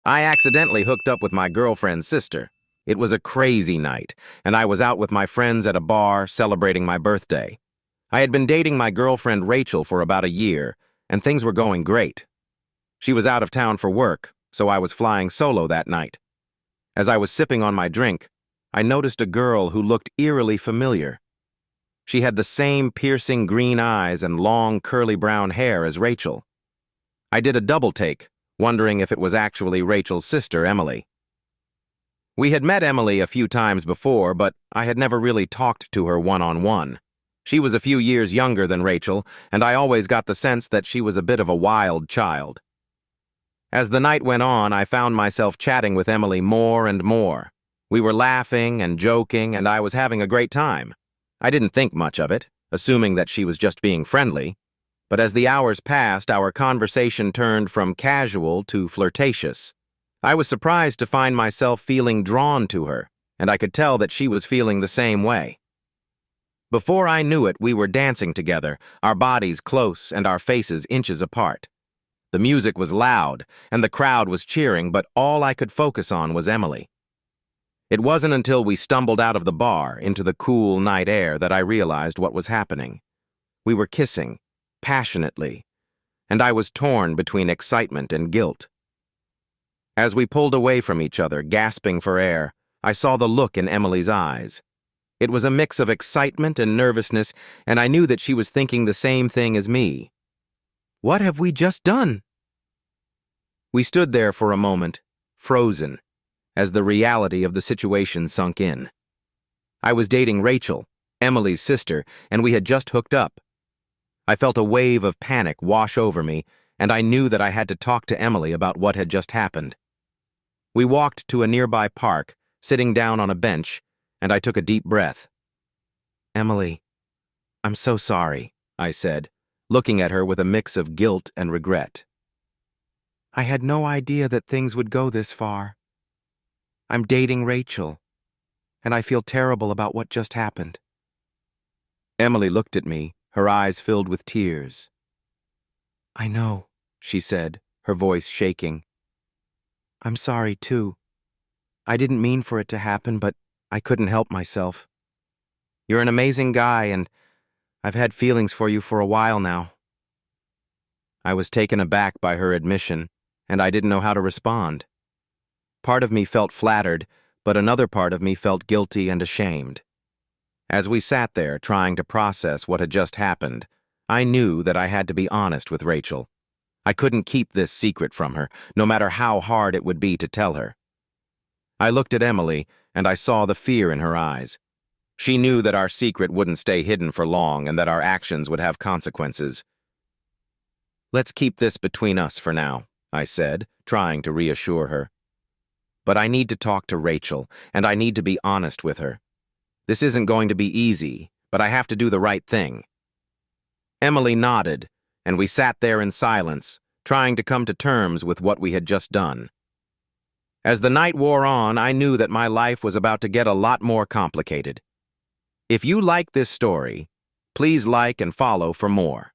I accidentally hooked up with my girlfriend's sister. It was a crazy night, and I was out with my friends at a bar celebrating my birthday. I had been dating my girlfriend Rachel for about a year, and things were going great. She was out of town for work, so I was flying solo that night. As I was sipping on my drink, I noticed a girl who looked eerily familiar. She had the same piercing green eyes and long curly brown hair as Rachel. I did a double take, wondering if it was actually Rachel's sister, Emily. We had met Emily a few times before, but I had never really talked to her one-on-one. She was a few years younger than Rachel, and I always got the sense that she was a bit of a wild child. As the night went on, I found myself chatting with Emily more and more. We were laughing and joking, and I was having a great time. I didn't think much of it, assuming that she was just being friendly. But as the hours passed, our conversation turned from casual to flirtatious. I was surprised to find myself feeling drawn to her, and I could tell that she was feeling the same way. Before I knew it, we were dancing together, our bodies close and our faces inches apart. The music was loud, and the crowd was cheering, but all I could focus on was Emily. It wasn't until we stumbled out of the bar into the cool night air that I realized what was happening. We were kissing, passionately, and I was torn between excitement and guilt. As we pulled away from each other, gasping for air, I saw the look in Emily's eyes. It was a mix of excitement and nervousness, and I knew that she was thinking the same thing as me. What have we just done? We stood there for a moment, frozen, as the reality of the situation sunk in. I was dating Rachel, Emily's sister, and we had just hooked up. I felt a wave of panic wash over me, and I knew that I had to talk to Emily about what had just happened. We walked to a nearby park, sitting down on a bench, and I took a deep breath. "Emily, I'm so sorry," I said, looking at her with a mix of guilt and regret. "I had no idea that things would go this far. I'm dating Rachel, and I feel terrible about what just happened." Emily looked at me, her eyes filled with tears. "I know," she said, her voice shaking. "I'm sorry, too. I didn't mean for it to happen, but I couldn't help myself. You're an amazing guy, and I've had feelings for you for a while now." I was taken aback by her admission, and I didn't know how to respond. Part of me felt flattered, but another part of me felt guilty and ashamed. As we sat there trying to process what had just happened, I knew that I had to be honest with Rachel. I couldn't keep this secret from her, no matter how hard it would be to tell her. I looked at Emily, and I saw the fear in her eyes. She knew that our secret wouldn't stay hidden for long and that our actions would have consequences. "Let's keep this between us for now," I said, trying to reassure her. "But I need to talk to Rachel, and I need to be honest with her. This isn't going to be easy, but I have to do the right thing." Emily nodded, and we sat there in silence, trying to come to terms with what we had just done. As the night wore on, I knew that my life was about to get a lot more complicated. If you like this story, please like and follow for more.